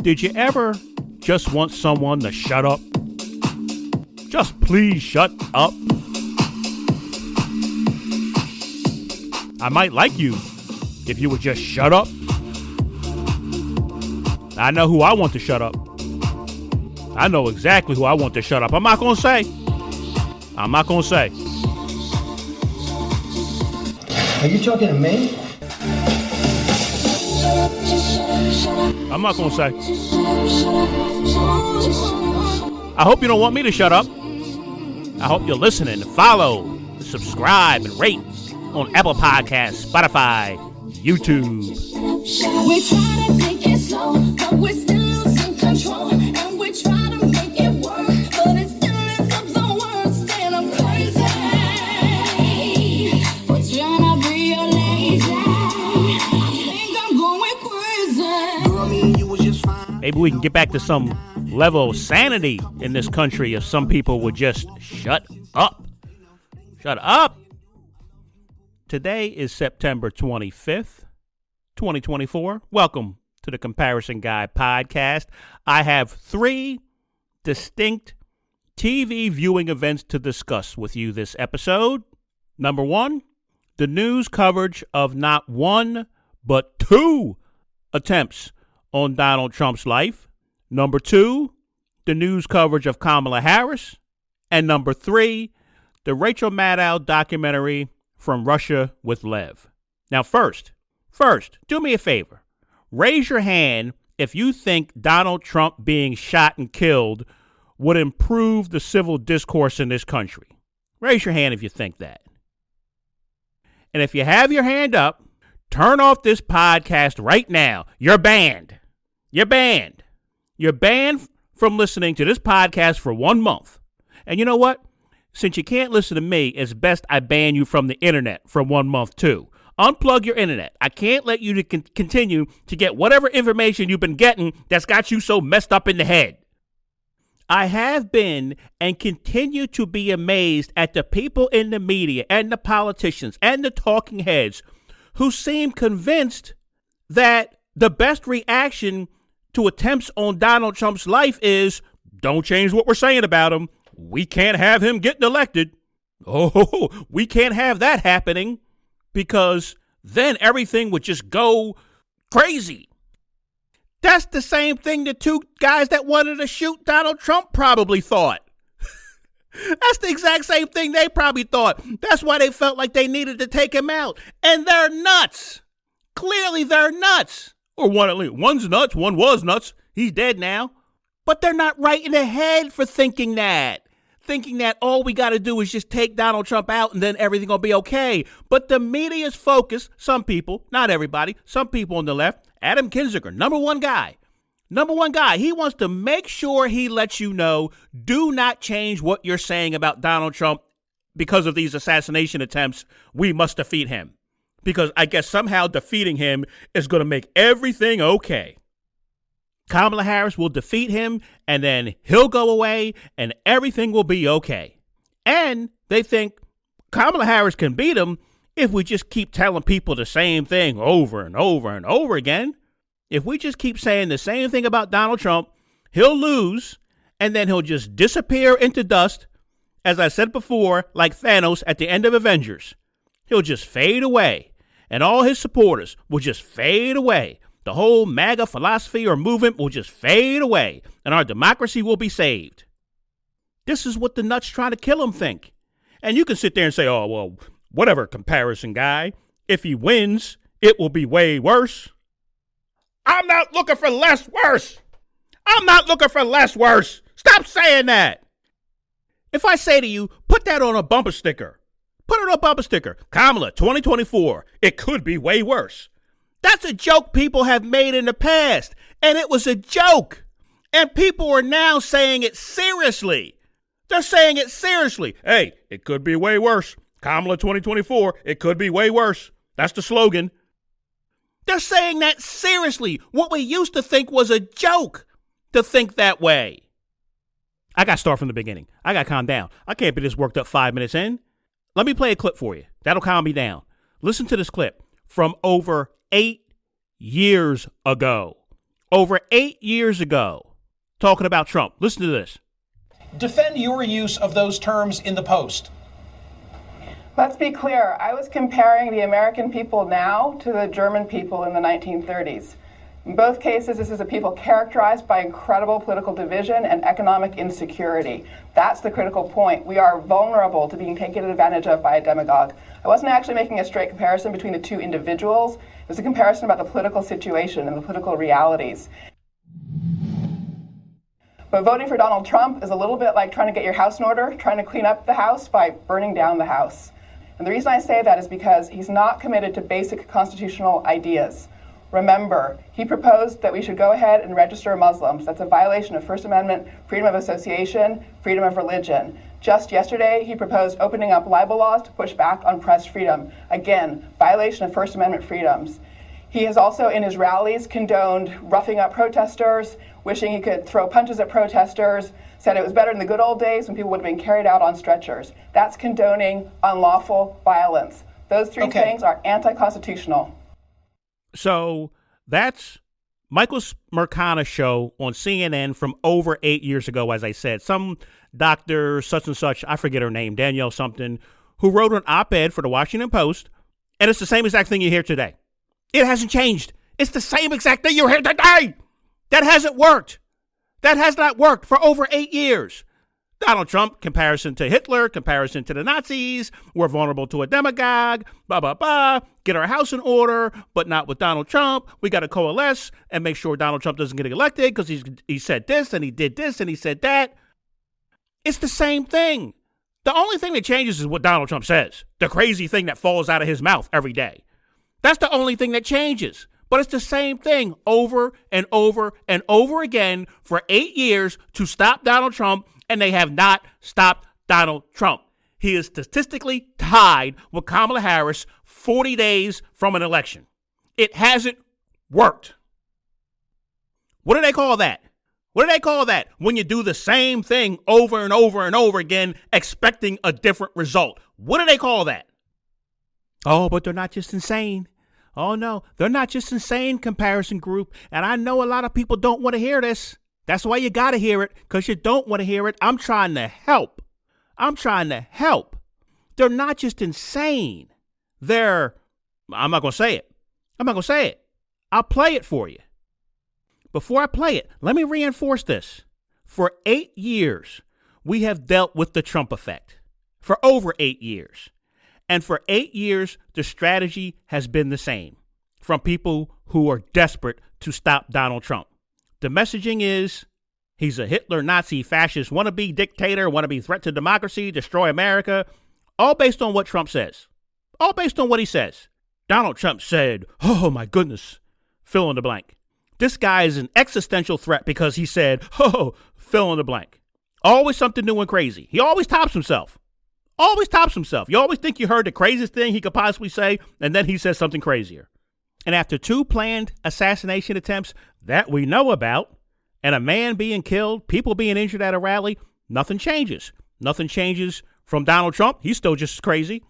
Did you ever just want someone to shut up? Just please shut up. I might like you if you would just shut up. I know who I want to shut up. I know exactly who I want to shut up. I'm not going to say. Are you talking to me? I'm not going to say. I hope you don't want me to shut up. I hope you're listening. Follow, subscribe, and rate on Apple Podcasts, Spotify, YouTube. We try to take it slow, but we're still losing control. And we try to make it work, but it still ends up the worst. And I'm crazy. We're trying to be your lazy. I think I'm going crazy. Girl, me and you was just fine. Maybe we can get back to some level of sanity in this country if some people would just shut up. Shut up. Today is September 25th, 2024. Welcome to the Comparison Guy podcast. I have 3 distinct TV viewing events to discuss with you this episode. Number 1, the news coverage of not 1, but 2 attempts on Donald Trump's life. Number 2, the news coverage of Kamala Harris. And number 3, the Rachel Maddow documentary From Russia with Lev. Now, first, do me a favor. Raise your hand if you think Donald Trump being shot and killed would improve the civil discourse in this country. Raise your hand if you think that. And if you have your hand up, turn off this podcast right now. You're banned. You're banned. You're banned from listening to this podcast for 1 month. And you know what? Since you can't listen to me, it's best I ban you from the internet for 1 month too. Unplug your internet. I can't let you continue to get whatever information you've been getting that's got you so messed up in the head. I have been and continue to be amazed at the people in the media and the politicians and the talking heads who seem convinced that the best reaction to attempts on Donald Trump's life is, don't change what we're saying about him. We can't have him getting elected. Oh, we can't have that happening because then everything would just go crazy. That's the same thing the 2 guys that wanted to shoot Donald Trump probably thought. That's the exact same thing they probably thought. That's why they felt like they needed to take him out. And they're nuts. Clearly they're nuts. Or one's nuts, one was nuts. He's dead now. But they're not right in the head for thinking that all we got to do is just take Donald Trump out and then everything will be okay. But the media's focus, some people, not everybody, some people on the left, Adam Kinzinger, number one guy, he wants to make sure he lets you know, do not change what you're saying about Donald Trump because of these assassination attempts. We must defeat him. Because I guess somehow defeating him is going to make everything okay. Kamala Harris will defeat him, and then he'll go away, and everything will be okay. And they think Kamala Harris can beat him if we just keep telling people the same thing over and over and over again. If we just keep saying the same thing about Donald Trump, he'll lose, and then he'll just disappear into dust, as I said before, like Thanos at the end of Avengers. He'll just fade away, and all his supporters will just fade away. The whole MAGA philosophy or movement will just fade away, and our democracy will be saved. This is what the nuts trying to kill him think. And you can sit there and say, oh, well, whatever, comparison guy. If he wins, it will be way worse. I'm not looking for less worse. Stop saying that. If I say to you, put that on a bumper sticker. Kamala, 2024, it could be way worse. That's a joke people have made in the past, and it was a joke. And people are now saying it seriously. They're saying it seriously. Hey, it could be way worse. Kamala 2024, it could be way worse. That's the slogan. They're saying that seriously. What we used to think was a joke to think that way. I got to start from the beginning. I got to calm down. I can't be this worked up 5 minutes in. Let me play a clip for you. That'll calm me down. Listen to this clip from over 8 years ago. Over 8 years ago, talking about Trump. Listen to this. Defend your use of those terms in the Post. Let's be clear. I was comparing the American people now to the German people in the 1930s. In both cases, this is a people characterized by incredible political division and economic insecurity. That's the critical point. We are vulnerable to being taken advantage of by a demagogue. I wasn't actually making a straight comparison between the two individuals. It was a comparison about the political situation and the political realities. But voting for Donald Trump is a little bit like trying to get your house in order, trying to clean up the house by burning down the house. And the reason I say that is because he's not committed to basic constitutional ideas. Remember, he proposed that we should go ahead and register Muslims. That's a violation of First Amendment, freedom of association, freedom of religion. Just yesterday, he proposed opening up libel laws to push back on press freedom. Again, violation of First Amendment freedoms. He has also, in his rallies, condoned roughing up protesters, wishing he could throw punches at protesters, said it was better in the good old days when people would have been carried out on stretchers. That's condoning unlawful violence. Those three things are anti-constitutional. So that's Michael Mercana's show on CNN from over 8 years ago, as I said. Some doctor, such and such, I forget her name, Danielle something, who wrote an op-ed for the Washington Post, and it's the same exact thing you hear today. It hasn't changed. It's the same exact thing you hear today. That hasn't worked. That has not worked for over 8 years. Donald Trump, comparison to Hitler, comparison to the Nazis, we're vulnerable to a demagogue, blah, blah, blah, get our house in order, but not with Donald Trump. We got to coalesce and make sure Donald Trump doesn't get elected because he said this and he did this and he said that. It's the same thing. The only thing that changes is what Donald Trump says, the crazy thing that falls out of his mouth every day. That's the only thing that changes. But it's the same thing over and over and over again for 8 years to stop Donald Trump, and they have not stopped Donald Trump. He is statistically tied with Kamala Harris 40 days from an election. It hasn't worked. What do they call that? What do they call that? When you do the same thing over and over and over again, expecting a different result. What do they call that? Oh, but they're not just insane. Oh, no, they're not just insane, comparison group. And I know a lot of people don't want to hear this. That's why you got to hear it, because you don't want to hear it. I'm trying to help. I'm trying to help. They're not just insane. I'm not going to say it. I'm not going to say it. I'll play it for you. Before I play it, let me reinforce this. For 8 years, we have dealt with the Trump effect. For over 8 years. And for 8 years, the strategy has been the same from people who are desperate to stop Donald Trump. The messaging is he's a Hitler, Nazi, fascist, wannabe dictator, wannabe threat to democracy, destroy America, all based on what Trump says. All based on what he says. Donald Trump said, oh, my goodness, fill in the blank. This guy is an existential threat because he said, oh, fill in the blank. Always something new and crazy. He always tops himself. Always tops himself. You always think you heard the craziest thing he could possibly say, and then he says something crazier. And after 2 planned assassination attempts that we know about, and a man being killed, people being injured at a rally, nothing changes. Nothing changes from Donald Trump. He's still just as crazy.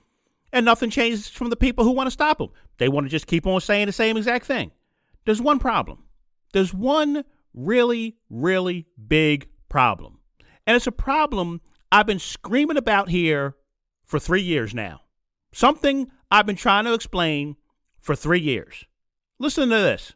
And nothing changes from the people who want to stop him. They want to just keep on saying the same exact thing. There's one problem. There's one really, really big problem. And it's a problem I've been screaming about here for 3 years now. Something I've been trying to explain for 3 years. Listen to this.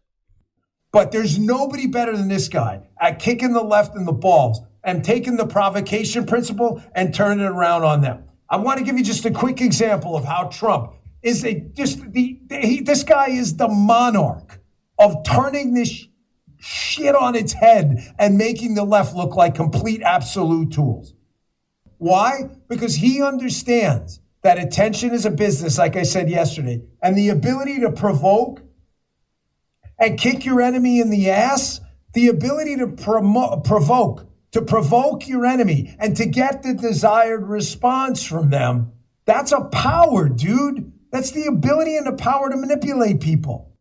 But there's nobody better than this guy at kicking the left in the balls and taking the provocation principle and turning it around on them. I want to give you just a quick example of how Trump is this guy is the monarch of turning this shit on its head and making the left look like complete absolute tools. Why? Because he understands that attention is a business, like I said yesterday, and the ability to provoke and kick your enemy in the ass, the ability to provoke your enemy and to get the desired response from them, that's a power, dude. That's the ability and the power to manipulate people.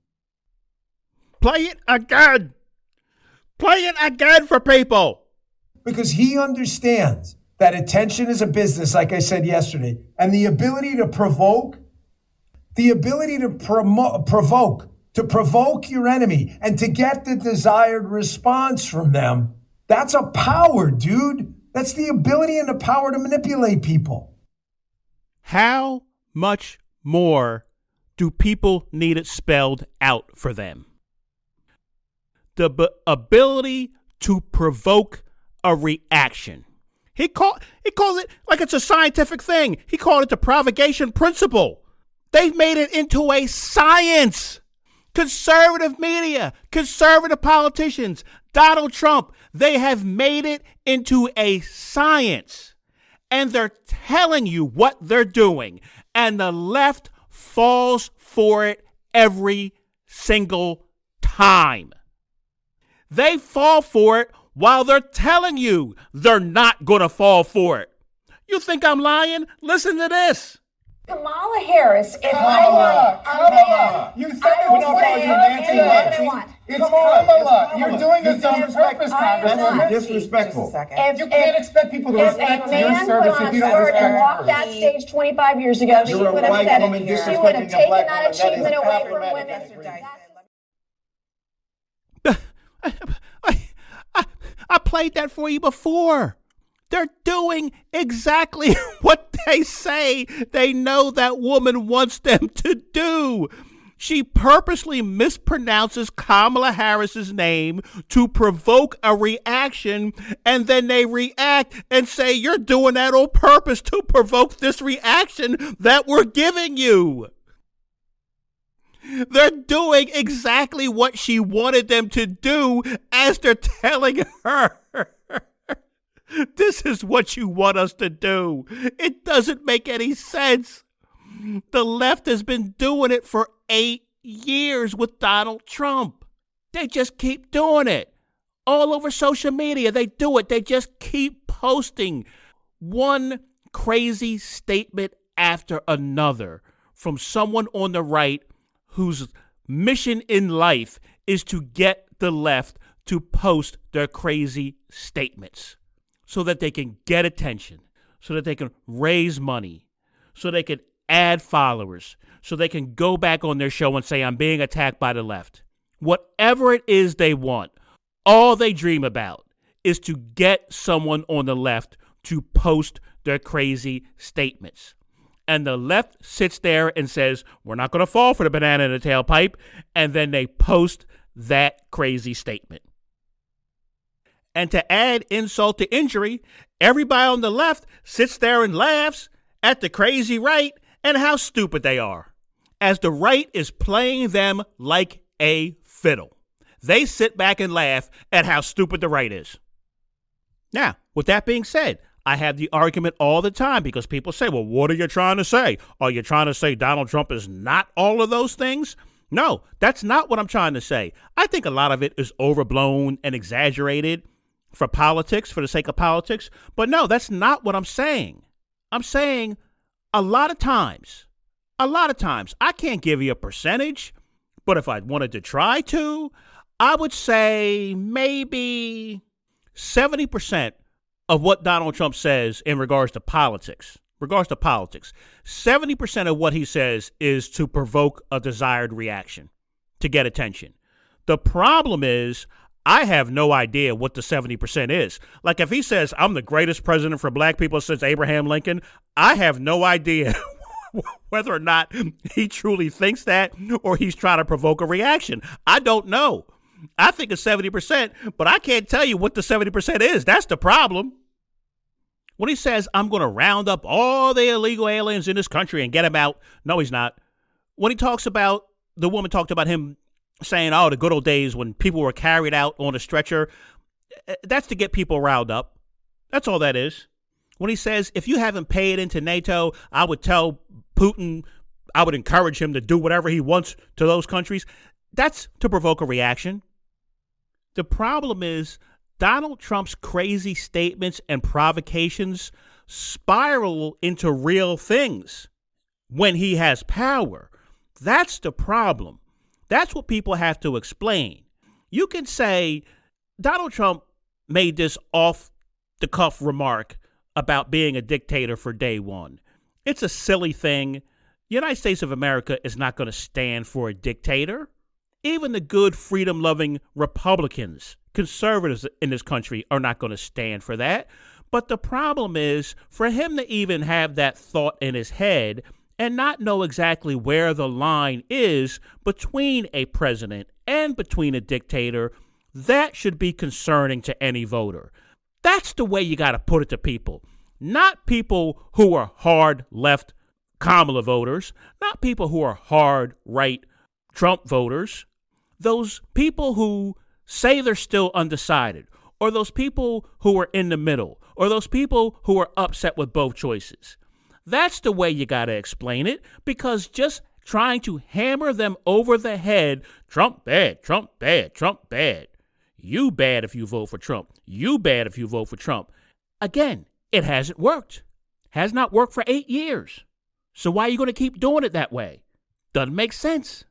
Play it again. Play it again for people. Because he understands that attention is a business, like I said yesterday, and the ability to provoke The ability to provoke your enemy and to get the desired response from them. That's a power, dude. That's the ability and the power to manipulate people. How much more do people need it spelled out for them? The ability to provoke a reaction. He calls it like it's a scientific thing. He called it the provocation principle. They've made it into a science. Conservative media, conservative politicians, Donald Trump, they have made it into a science. And they're telling you what they're doing. And the left falls for it every single time. They fall for it while they're telling you they're not going to fall for it. You think I'm lying? Listen to this. Kamala Harris, if Kamala, you said it was Nancy. It's Kamala. You're doing this on purpose, Congresswoman. Disrespectful. You can't expect people to respect your service if you don't respect and walked hers. that stage 25 years ago, she would have said it. She would have taken that achievement away from women. I played that for you before. They're doing exactly what they say they know that woman wants them to do. She purposely mispronounces Kamala Harris's name to provoke a reaction, and then they react and say, you're doing that on purpose to provoke this reaction that we're giving you. They're doing exactly what she wanted them to do as they're telling her. This is what you want us to do. It doesn't make any sense. The left has been doing it for 8 years with Donald Trump. They just keep doing it. All over social media, they do it. They just keep posting one crazy statement after another from someone on the right whose mission in life is to get the left to post their crazy statements so that they can get attention, so that they can raise money, so they can add followers, so they can go back on their show and say, I'm being attacked by the left. Whatever it is they want, all they dream about is to get someone on the left to post their crazy statements. And the left sits there and says, we're not going to fall for the banana in the tailpipe. And then they post that crazy statement. And to add insult to injury, everybody on the left sits there and laughs at the crazy right and how stupid they are, as the right is playing them like a fiddle. They sit back and laugh at how stupid the right is. Now, with that being said, I have the argument all the time because people say, well, what are you trying to say? Are you trying to say Donald Trump is not all of those things? No, that's not what I'm trying to say. I think a lot of it is overblown and exaggerated for politics, for the sake of politics. But no, that's not what I'm saying. I'm saying a lot of times, I can't give you a percentage, but if I wanted to try to, I would say maybe 70% of what Donald Trump says in regards to politics, 70% of what he says is to provoke a desired reaction, to get attention. The problem is, I have no idea what the 70% is. Like if he says, I'm the greatest president for black people since Abraham Lincoln, I have no idea whether or not he truly thinks that or he's trying to provoke a reaction. I don't know. I think it's 70%, but I can't tell you what the 70% is. That's the problem. When he says, I'm going to round up all the illegal aliens in this country and get them out. No, he's not. When he talks about, the woman talked about him saying, oh, the good old days when people were carried out on a stretcher. That's to get people riled up. That's all that is. When he says, if you haven't paid into NATO, I would tell Putin, I would encourage him to do whatever he wants to those countries. That's to provoke a reaction. The problem is Donald Trump's crazy statements and provocations spiral into real things when he has power. That's the problem. That's what people have to explain. You can say Donald Trump made this off-the-cuff remark about being a dictator for day one. It's a silly thing. The United States of America is not going to stand for a dictator. Even the good, freedom-loving Republicans, conservatives in this country are not going to stand for that. But the problem is, for him to even have that thought in his head and not know exactly where the line is between a president and between a dictator, that should be concerning to any voter. That's the way you got to put it to people. Not people who are hard left Kamala voters, not people who are hard right Trump voters, those people who say they're still undecided, or those people who are in the middle, or those people who are upset with both choices. That's the way you got to explain it, because just trying to hammer them over the head, Trump bad, Trump bad, Trump bad. You bad if you vote for Trump. You bad if you vote for Trump. Again, it hasn't worked. Has not worked for 8 years. So why are you going to keep doing it that way? Doesn't make sense.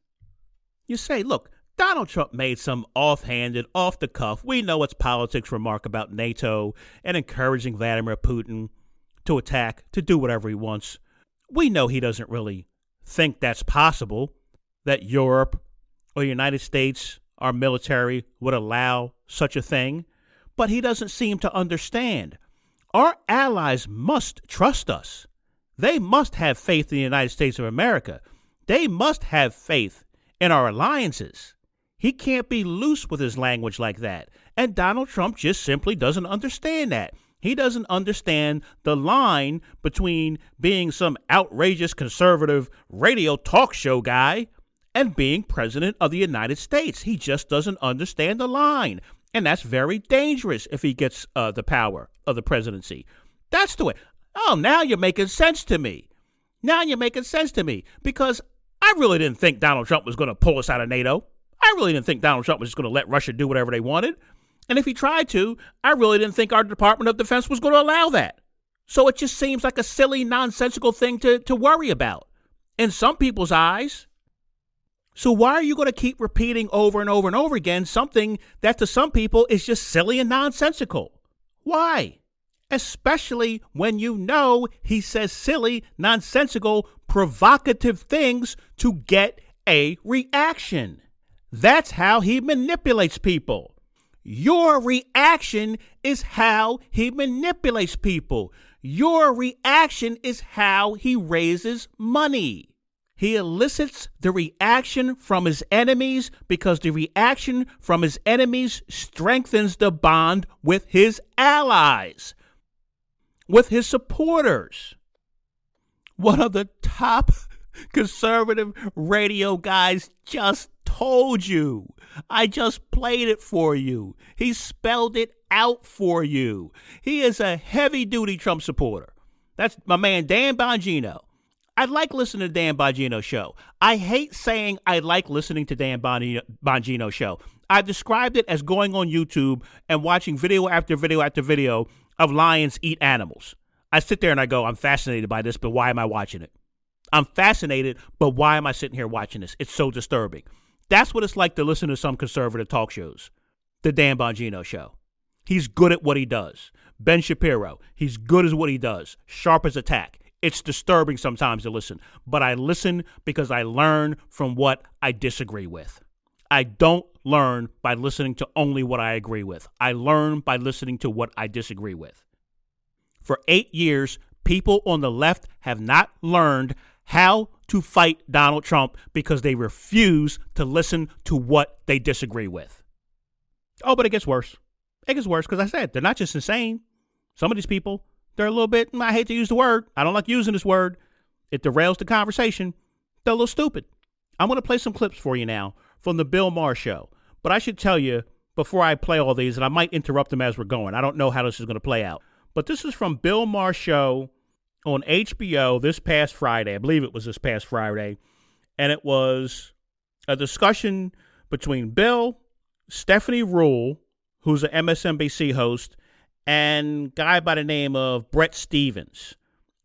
You say, look, Donald Trump made some offhanded, off-the-cuff, we know it's politics remark about NATO and encouraging Vladimir Putin to attack, to do whatever he wants. We know he doesn't really think that's possible, that Europe or the United States, our military, would allow such a thing. But he doesn't seem to understand. Our allies must trust us. They must have faith in the United States of America. They must have faith in our alliances. He can't be loose with his language like that. And Donald Trump just simply doesn't understand that. He doesn't understand the line between being some outrageous conservative radio talk show guy and being president of the United States. He just doesn't understand the line. And that's very dangerous if he gets the power of the presidency. That's the way. Oh, now you're making sense to me. Now you're making sense to me, because I really didn't think Donald Trump was going to pull us out of NATO. I really didn't think Donald Trump was just going to let Russia do whatever they wanted. And if he tried to, I really didn't think our Department of Defense was going to allow that. So it just seems like a silly, nonsensical thing to worry about in some people's eyes. So why are you going to keep repeating over and over and over again something that to some people is just silly and nonsensical? Why? Especially when you know he says silly, nonsensical, provocative things to get a reaction. That's how he manipulates people. Your reaction is how he manipulates people. Your reaction is how he raises money. He elicits the reaction from his enemies because the reaction from his enemies strengthens the bond with his allies, with his supporters. One of the top conservative radio guys just told you. I just played it for you. He spelled it out for you. He is a heavy-duty Trump supporter. That's my man, Dan Bongino. I like listening to Dan Bongino's show. I hate saying I like listening to Dan Bongino's show. I've described it as going on YouTube and watching video after video after video of lions eat animals. I sit there and I go, I'm fascinated by this, but why am I watching it? I'm fascinated, but why am I sitting here watching this? It's so disturbing. That's what it's like to listen to some conservative talk shows. The Dan Bongino show. He's good at what he does. Ben Shapiro, he's good at what he does. Sharp as a tack. It's disturbing sometimes to listen, but I listen because I learn from what I disagree with. I don't learn by listening to only what I agree with. I learn by listening to what I disagree with. For 8 years, people on the left have not learned how to fight Donald Trump because they refuse to listen to what they disagree with. Oh, but it gets worse. It gets worse because I said they're not just insane. Some of these people, they're a little bit, I hate to use the word. I don't like using this word. It derails the conversation. They're a little stupid. I'm going to play some clips for you now from the Bill Maher show. But I should tell you before I play all these, and I might interrupt them as we're going. I don't know how this is going to play out. But this is from Bill Maher's show on HBO this past Friday. I believe it was this past Friday. And it was a discussion between Bill, Stephanie Rule, who's an MSNBC host, and a guy by the name of Bret Stephens,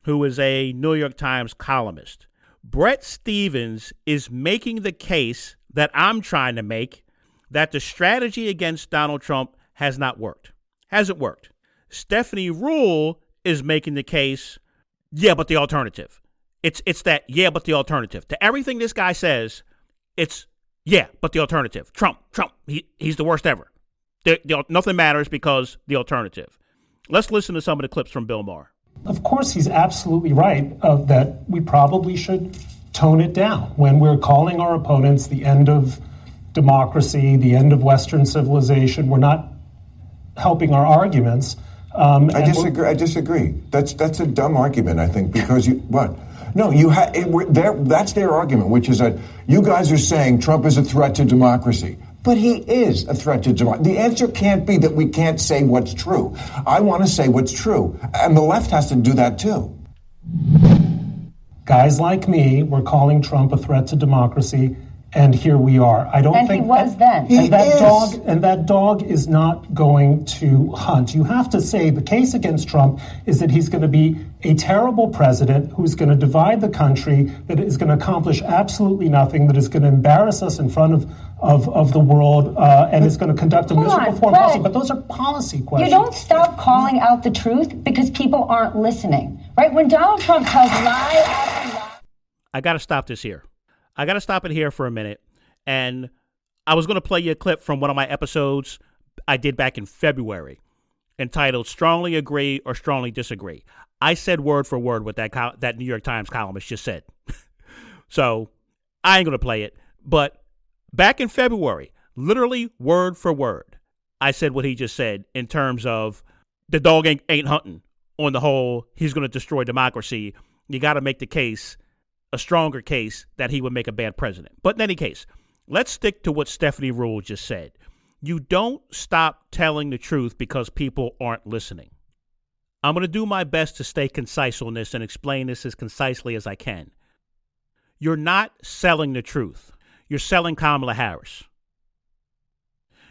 who is a New York Times columnist. Bret Stephens is making the case that I'm trying to make that the strategy against Donald Trump has not worked. Hasn't worked. Stephanie Rule is making the case, yeah, but the alternative. It's that, yeah, but the alternative. To everything this guy says, it's, yeah, but the alternative. Trump, he's the worst ever. Nothing matters because the alternative. Let's listen to some of the clips from Bill Maher. Of course, he's absolutely right that we probably should tone it down when we're calling our opponents the end of democracy, the end of Western civilization. We're not helping our arguments. I disagree. That's a dumb argument, I think, because that's their argument, which is that you guys are saying Trump is a threat to democracy. But he is a threat to democracy. The answer can't be that we can't say what's true. I want to say what's true. And the left has to do that, too. Guys like me were calling Trump a threat to democracy, and here we are. I don't think he was then. And that dog is not going to hunt. You have to say the case against Trump is that he's going to be a terrible president who's going to divide the country, that is going to accomplish absolutely nothing, that is going to embarrass us in front of the world, and is going to conduct a miserable foreign policy. But those are policy questions. You don't stop calling out the truth because people aren't listening, right? When Donald Trump tells lie after lie. I got to stop this here. I got to stop it here for a minute. And I was going to play you a clip from one of my episodes I did back in February entitled Strongly Agree or Strongly Disagree. I said word for word what that New York Times columnist just said. So I ain't going to play it. But back in February, literally word for word, I said what he just said in terms of the dog ain't hunting on the whole. He's going to destroy democracy. You got to make the case, a stronger case, that he would make a bad president. But in any case, let's stick to what Stephanie Ruhle just said. You don't stop telling the truth because people aren't listening. I'm going to do my best to stay concise on this and explain this as concisely as I can. You're not selling the truth. You're selling Kamala Harris.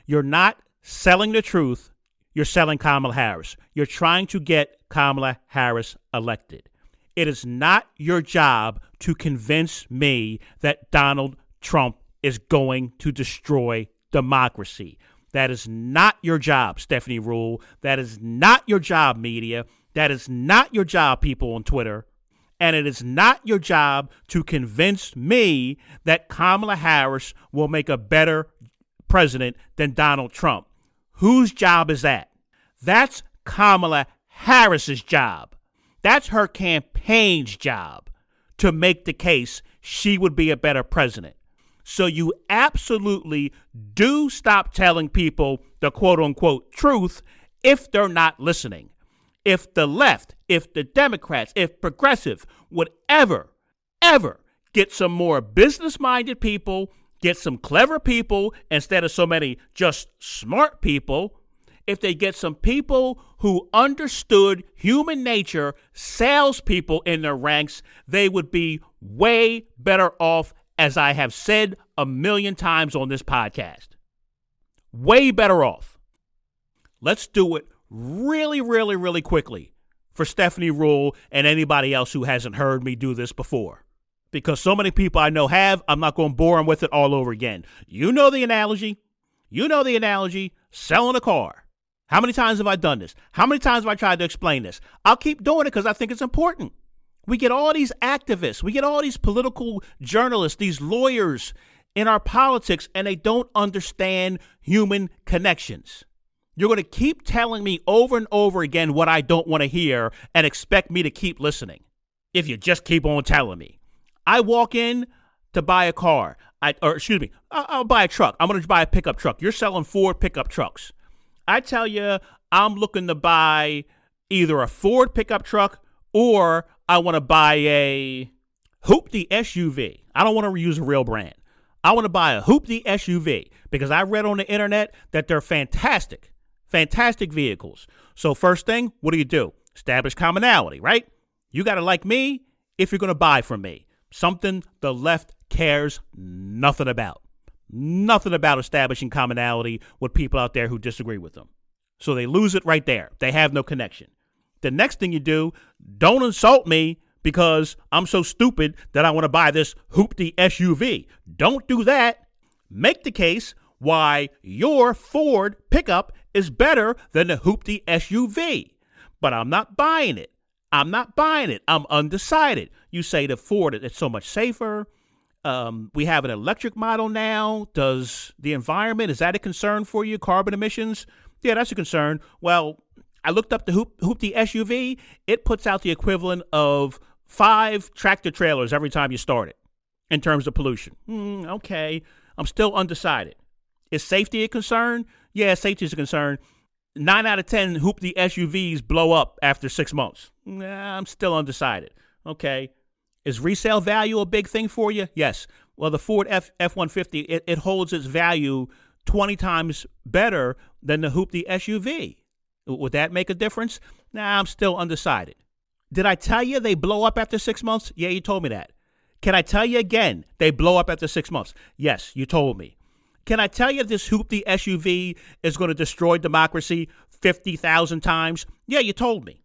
You're not selling the truth. You're selling Kamala Harris. You're trying to get Kamala Harris elected. It is not your job to convince me that Donald Trump is going to destroy democracy. That is not your job, Stephanie Ruhle. That is not your job, media. That is not your job, people on Twitter. And it is not your job to convince me that Kamala Harris will make a better president than Donald Trump. Whose job is that? That's Kamala Harris's job. That's her campaign's job, to make the case she would be a better president. So you absolutely do stop telling people the quote-unquote truth if they're not listening. If the left, if the Democrats, if progressive would ever get some more business-minded people, get some clever people instead of so many just smart people, if they get some people who understood human nature, salespeople in their ranks, they would be way better off, as I have said 1,000,000 times on this podcast. Way better off. Let's do it really, really, really quickly for Stephanie Ruhle and anybody else who hasn't heard me do this before. Because so many people I know have, I'm not going to bore them with it all over again. You know the analogy. Selling a car. How many times have I done this? How many times have I tried to explain this? I'll keep doing it because I think it's important. We get all these activists, we get all these political journalists, these lawyers in our politics, and they don't understand human connections. You're going to keep telling me over and over again what I don't want to hear and expect me to keep listening if you just keep on telling me. I walk in to buy a car. I'll buy a truck. I'm going to buy a pickup truck. You're selling Ford pickup trucks. I tell you, I'm looking to buy either a Ford pickup truck or I want to buy a Hoopty SUV. I don't want to use a real brand. I want to buy a Hoopty SUV because I read on the internet that they're fantastic vehicles. So first thing, what do? Establish commonality, right? You got to like me if you're going to buy from me. Something the left cares nothing about. Nothing about establishing commonality with people out there who disagree with them. So they lose it right there. They have no connection. The next thing you do, don't insult me because I'm so stupid that I want to buy this Hoopty SUV. Don't do that. Make the case why your Ford pickup is better than the Hoopty SUV. But I'm not buying it. I'm not buying it. I'm undecided. You say the Ford, it's so much safer. We have an electric model now. Does the environment, is that a concern for you? Carbon emissions? Yeah, that's a concern. Well, I looked up the Hoopty SUV. It puts out the equivalent of 5 tractor trailers every time you start it in terms of pollution. Okay. I'm still undecided. Is safety a concern? Yeah, safety is a concern. 9 out of 10 Hoopty SUVs blow up after 6 months. I'm still undecided. Okay. Is resale value a big thing for you? Yes. Well, the Ford F-150, it holds its value 20 times better than the Hoopty SUV. Would that make a difference? Nah, I'm still undecided. Did I tell you they blow up after 6 months? Yeah, you told me that. Can I tell you again they blow up after 6 months? Yes, you told me. Can I tell you this Hoopty SUV is going to destroy democracy 50,000 times? Yeah, you told me.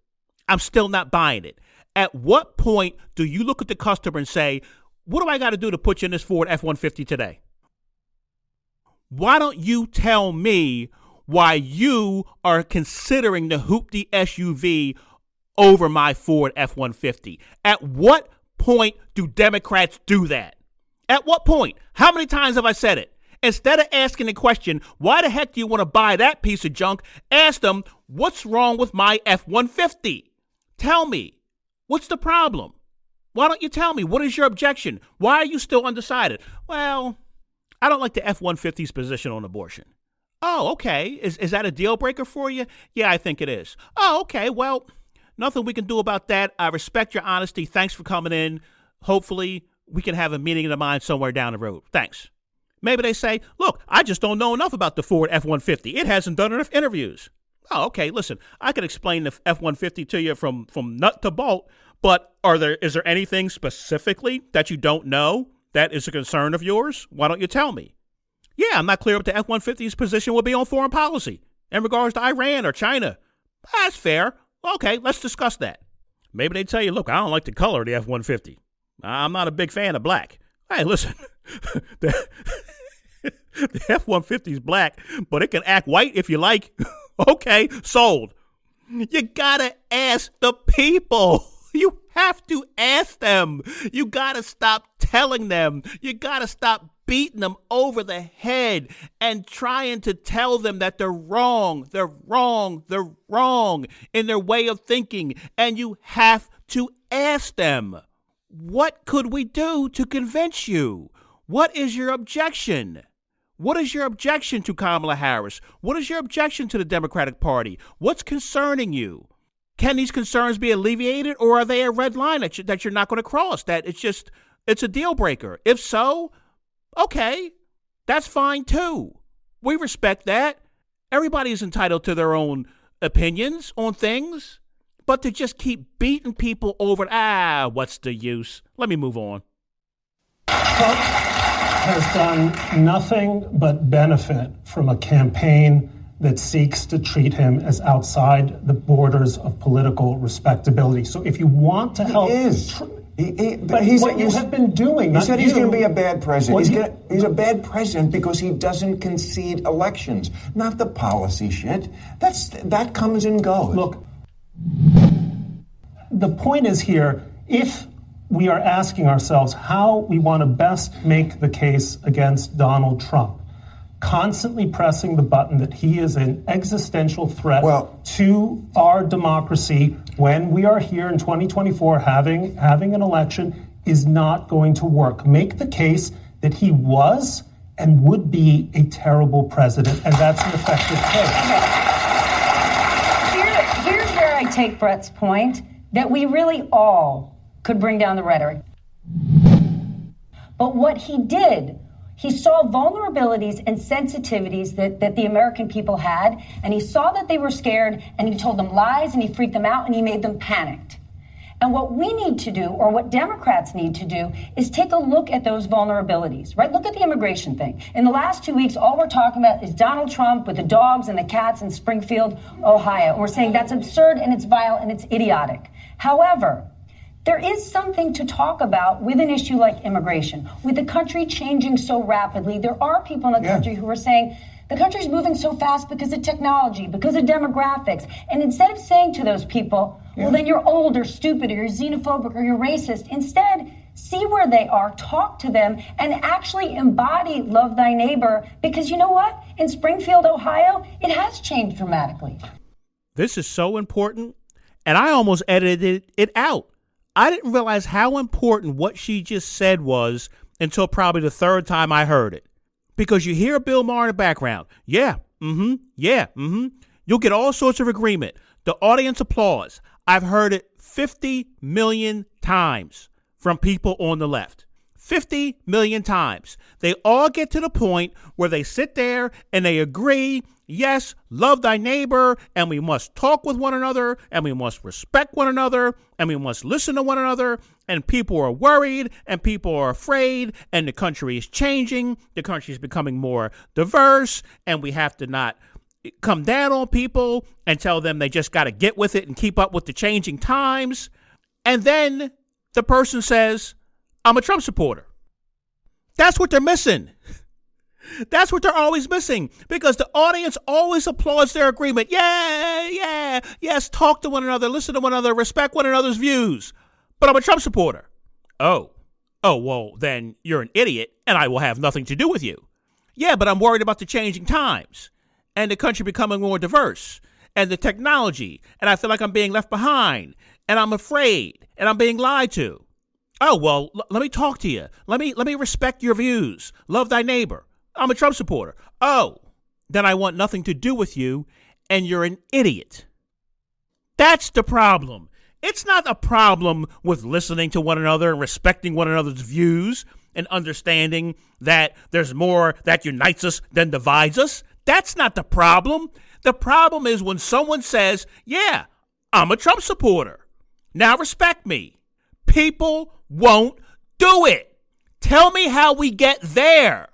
I'm still not buying it. At what point do you look at the customer and say, what do I got to do to put you in this Ford F-150 today? Why don't you tell me why you are considering the Hoopty SUV over my Ford F-150? At what point do Democrats do that? At what point? How many times have I said it? Instead of asking the question, why the heck do you want to buy that piece of junk? Ask them, what's wrong with my F-150? Tell me. What's the problem? Why don't you tell me? What is your objection? Why are you still undecided? Well, I don't like the F-150's position on abortion. Oh, okay. Is that a deal breaker for you? Yeah, I think it is. Oh, okay. Well, nothing we can do about that. I respect your honesty. Thanks for coming in. Hopefully, we can have a meeting of the mind somewhere down the road. Thanks. Maybe they say, look, I just don't know enough about the Ford F-150. It hasn't done enough interviews. Oh, okay. Listen, I could explain the F-150 to you from nut to bolt, but is there anything specifically that you don't know that is a concern of yours? Why don't you tell me? Yeah, I'm not clear what the F-150's position will be on foreign policy in regards to Iran or China. That's fair. Okay, let's discuss that. Maybe they tell you, look, I don't like the color of the F-150. I'm not a big fan of black. Hey, listen, the F-150 is black, but it can act white if you like. Okay, sold. You gotta ask the people. You have to ask them. You gotta stop telling them. You gotta stop beating them over the head and trying to tell them that they're wrong. They're wrong. They're wrong in their way of thinking. And you have to ask them, what could we do to convince you? What is your objection? What is your objection to Kamala Harris? What is your objection to the Democratic Party? What's concerning you? Can these concerns be alleviated, or are they a red line that you're not going to cross, that it's a deal breaker? If so, okay, that's fine too. We respect that. Everybody is entitled to their own opinions on things, but to just keep beating people over, what's the use? Let me move on. Trump has done nothing but benefit from a campaign that seeks to treat him as outside the borders of political respectability. So if you want to help... He is. But what you have been doing... You said he's going to be a bad president. He's a bad president because he doesn't concede elections, not the policy shit. That comes and goes. Look, the point is here, if we are asking ourselves how we want to best make the case against Donald Trump, constantly pressing the button that he is an existential threat to our democracy when we are here in 2024 having an election is not going to work. Make the case that he was and would be a terrible president, and that's an effective case. Here's where I take Brett's point, that we really all could bring down the rhetoric. But what he did, he saw vulnerabilities and sensitivities that the American people had, and he saw that they were scared, and he told them lies, and he freaked them out, and he made them panicked. And what we need to do, or what Democrats need to do, is take a look at those vulnerabilities, right? Look at the immigration thing. In the last 2 weeks, all we're talking about is Donald Trump with the dogs and the cats in Springfield, Ohio. And we're saying that's absurd, and it's vile, and it's idiotic. However, there is something to talk about with an issue like immigration. With the country changing so rapidly, there are people in the country who are saying, The country's moving so fast because of technology, because of demographics. And instead of saying to those people, well, then you're old or stupid or you're xenophobic or you're racist, instead, see where they are, talk to them, and actually embody love thy neighbor. Because you know what? In Springfield, Ohio, it has changed dramatically. This is so important, and I almost edited it out. I didn't realize how important what she just said was until probably the third time I heard it. Because you hear Bill Maher in the background. Yeah, You'll get all sorts of agreement. The audience applause. I've heard it 50 million times from people on the left. 50 million times. They all get to the point where they sit there and they agree, yes, love thy neighbor, and we must talk with one another, and we must respect one another, and we must listen to one another, and people are worried, and people are afraid, and the country is changing, the country is becoming more diverse, and we have to not come down on people and tell them they just got to get with it and keep up with the changing times. And then the person says, I'm a Trump supporter. That's what they're missing. That's what they're always missing, because the audience always applauds their agreement. Yes, talk to one another, listen to one another, respect one another's views. But I'm a Trump supporter. Oh, well, then you're an idiot and I will have nothing to do with you. Yeah, but I'm worried about the changing times and the country becoming more diverse and the technology, and I feel like I'm being left behind, and I'm afraid, and I'm being lied to. Oh, well, let me talk to you. Let me respect your views. Love thy neighbor. I'm a Trump supporter. Oh, then I want nothing to do with you, and you're an idiot. That's the problem. It's not a problem with listening to one another and respecting one another's views and understanding that there's more that unites us than divides us. That's not the problem. The problem is when someone says, yeah, I'm a Trump supporter. Now respect me. People won't do it. Tell me how we get there.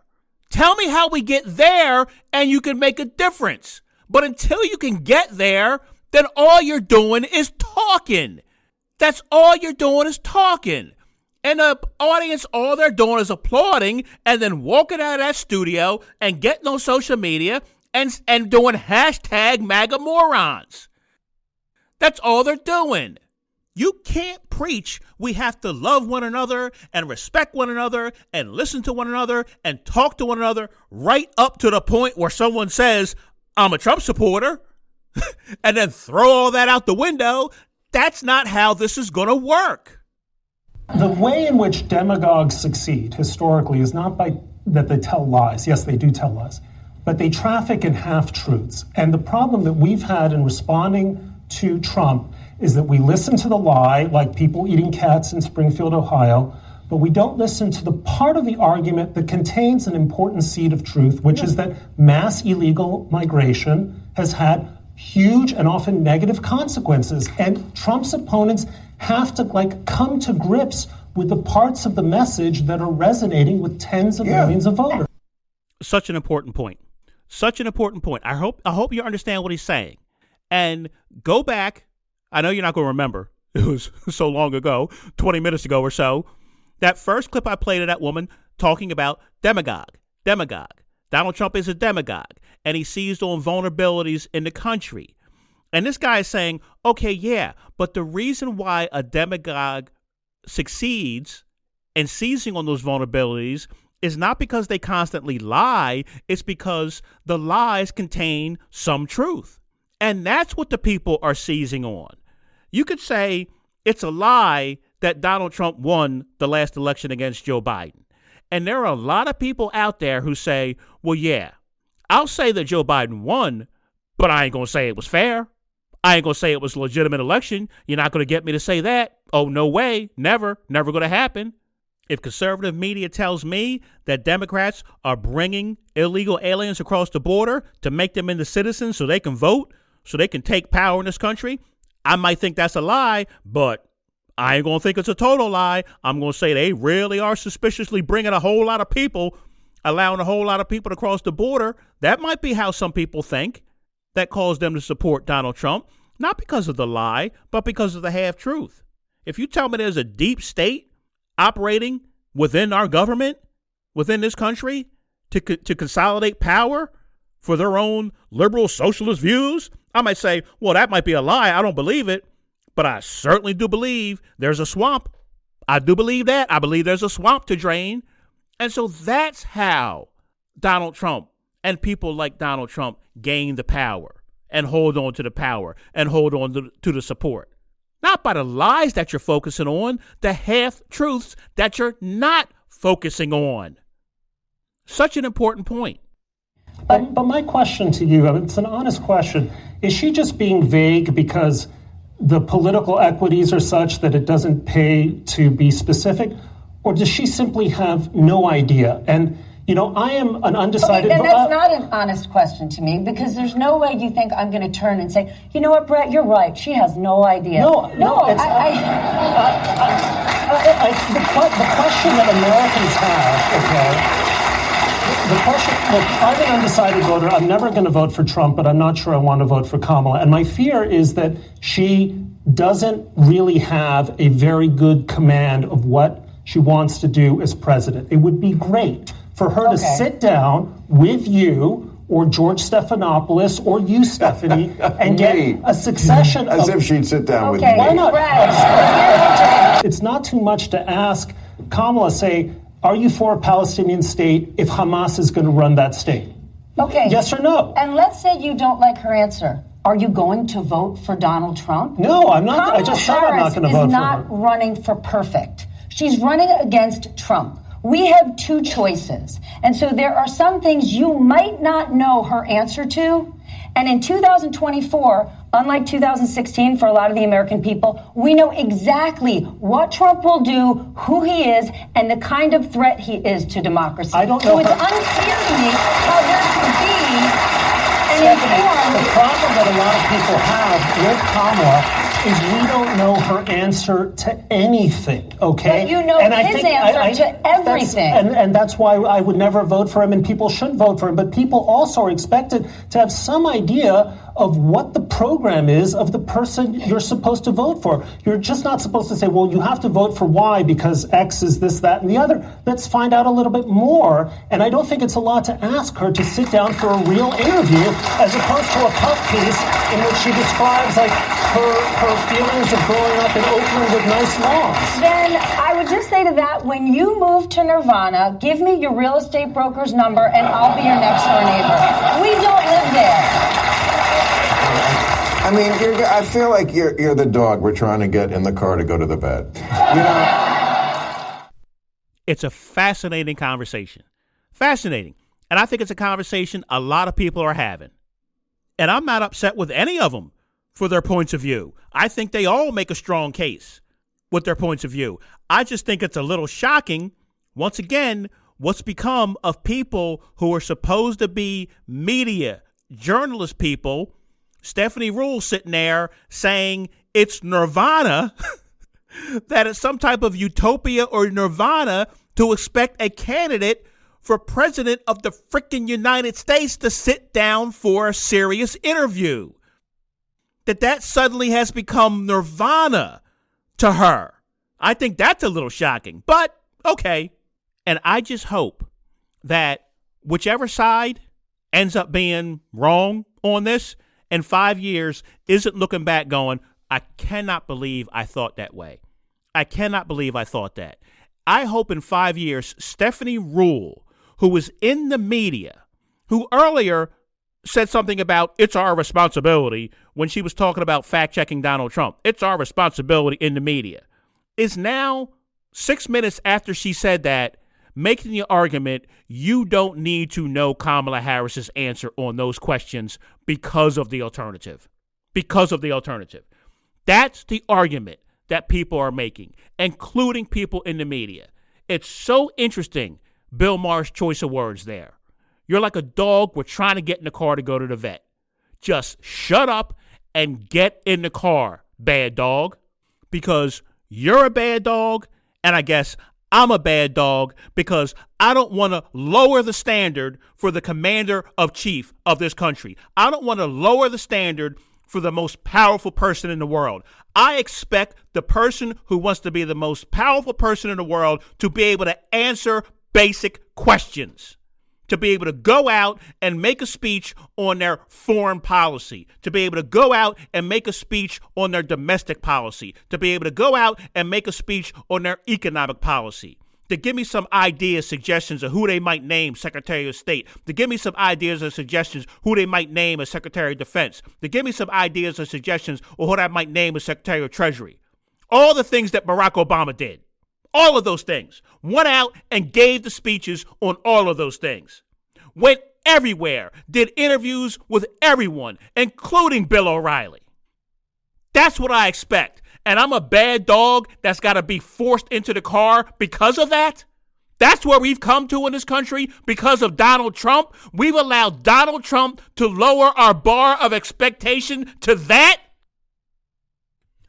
Tell me how we get there and you can make a difference. But until you can get there, then all you're doing is talking. That's all you're doing is talking. And the audience, all they're doing is applauding and then walking out of that studio and getting on social media and doing hashtag MAGA morons. That's all they're doing. You can't preach we have to love one another and respect one another and listen to one another and talk to one another right up to the point where someone says, I'm a Trump supporter, and then throw all that out the window. That's not how this is going to work. The way in which demagogues succeed historically is not by that they tell lies. Yes, they do tell lies, but they traffic in half-truths. And the problem that we've had in responding to Trump is that we listen to the lie, like people eating cats in Springfield, Ohio, but we don't listen to the part of the argument that contains an important seed of truth, which is that mass illegal migration has had huge and often negative consequences. And Trump's opponents have to come to grips with the parts of the message that are resonating with tens of millions of voters. Such an important point. Such an important point. I hope you understand what he's saying. And go back. I know you're not going to remember. It was so long ago, 20 minutes ago or so. That first clip I played of that woman talking about demagogue. Donald Trump is a demagogue, and he seized on vulnerabilities in the country. And this guy is saying, okay, yeah, but the reason why a demagogue succeeds in seizing on those vulnerabilities is not because they constantly lie. It's because the lies contain some truth. And that's what the people are seizing on. You could say it's a lie that Donald Trump won the last election against Joe Biden. And there are a lot of people out there who say, well, yeah, I'll say that Joe Biden won, but I ain't going to say it was fair. I ain't going to say it was a legitimate election. You're not going to get me to say that. Oh, no way. Never going to happen. If conservative media tells me that Democrats are bringing illegal aliens across the border to make them into citizens so they can vote, so they can take power in this country, I might think that's a lie, but I ain't going to think it's a total lie. I'm going to say they really are suspiciously bringing a whole lot of people, allowing a whole lot of people to cross the border. That might be how some people think. That caused them to support Donald Trump, not because of the lie, but because of the half-truth. If you tell me there's a deep state operating within our government, within this country, to consolidate power, for their own liberal socialist views, I might say, well, that might be a lie. I don't believe it. But I certainly do believe there's a swamp. I do believe that. I believe there's a swamp to drain. And so that's how Donald Trump and people like Donald Trump gain the power and hold on to the power and hold on to the support. Not by the lies that you're focusing on, the half-truths that you're not focusing on. Such an important point. But my question to you, it's an honest question. Is she just being vague because the political equities are such that it doesn't pay to be specific? Or does she simply have no idea? And, I am an undecided... Okay, then that's not an honest question to me, because there's no way you think I'm going to turn and say, you know what, Brett, you're right. She has no idea. No, it's... the question that Americans have, the question, look, I'm an undecided voter. I'm never going to vote for Trump, but I'm not sure I want to vote for Kamala. And my fear is that she doesn't really have a very good command of what she wants to do as president. It would be great for her to sit down with you or George Stephanopoulos or you, Stephanie, and get a succession As of... if she'd sit down with me. Why not? It's not too much to ask Kamala, say, are you for a Palestinian state if Hamas is going to run that state? Okay. Yes or no? And let's say you don't like her answer. Are you going to vote for Donald Trump? No, I'm not. I just said I'm not going to vote for her. Kamala Harris is not running for perfect. She's running against Trump. We have two choices. And so there are some things you might not know her answer to. And in 2024, unlike 2016 for a lot of the American people, we know exactly what Trump will do, who he is, and the kind of threat he is to democracy. I don't know. So it's unclear to me how there could be the problem that a lot of people have with Kamala is we don't know her answer to anything, okay? But you know his answer to everything. And that's why I would never vote for him, and people should vote for him. But people also are expected to have some idea of what the program is of the person you're supposed to vote for. You're just not supposed to say, well, you have to vote for Y because X is this, that, and the other. Let's find out a little bit more. And I don't think it's a lot to ask her to sit down for a real interview as opposed to a puff piece in which she describes like her feelings of growing up in Oakland with nice lawns. Then I would just say to that, when you move to Nirvana, give me your real estate broker's number and I'll be your next door neighbor. We don't live there. I mean, I feel like you're the dog we're trying to get in the car to go to the bed. It's a fascinating conversation. Fascinating. And I think it's a conversation a lot of people are having. And I'm not upset with any of them for their points of view. I think they all make a strong case with their points of view. I just think it's a little shocking, once again, what's become of people who are supposed to be media, journalist people. Stephanie Rule sitting there saying it's nirvana, that it's some type of utopia or nirvana to expect a candidate for president of the freaking United States to sit down for a serious interview. That suddenly has become nirvana to her. I think that's a little shocking, but okay. And I just hope that whichever side ends up being wrong on this in 5 years isn't looking back going, I cannot believe I thought that way. I cannot believe I thought that. I hope in 5 years, Stephanie Rule, who was in the media, who earlier said something about it's our responsibility when she was talking about fact-checking Donald Trump. It's our responsibility in the media. Is now, 6 minutes after she said that, making the argument you don't need to know Kamala Harris's answer on those questions because of the alternative. Because of the alternative. That's the argument that people are making, including people in the media. It's so interesting, Bill Maher's choice of words there. You're like a dog we're trying to get in the car to go to the vet. Just shut up and get in the car, bad dog, because you're a bad dog, and I guess I'm a bad dog because I don't want to lower the standard for the commander of chief of this country. I don't want to lower the standard for the most powerful person in the world. I expect the person who wants to be the most powerful person in the world to be able to answer basic questions. to be able to go out and make a speech on their foreign policy, to be able to go out and make a speech on their domestic policy, to be able to go out and make a speech on their economic policy, to give me some ideas, suggestions of who they might name Secretary of State, to give me some ideas and suggestions who they might name as Secretary of Defense, to give me some ideas and suggestions of who they might name as Secretary of Treasury. All the things that Barack Obama did. All of those things. Went out and gave the speeches on all of those things. Went everywhere. Did interviews with everyone, including Bill O'Reilly. That's what I expect. And I'm a bad dog that's got to be forced into the car because of that? That's where we've come to in this country because of Donald Trump? We've allowed Donald Trump to lower our bar of expectation to that?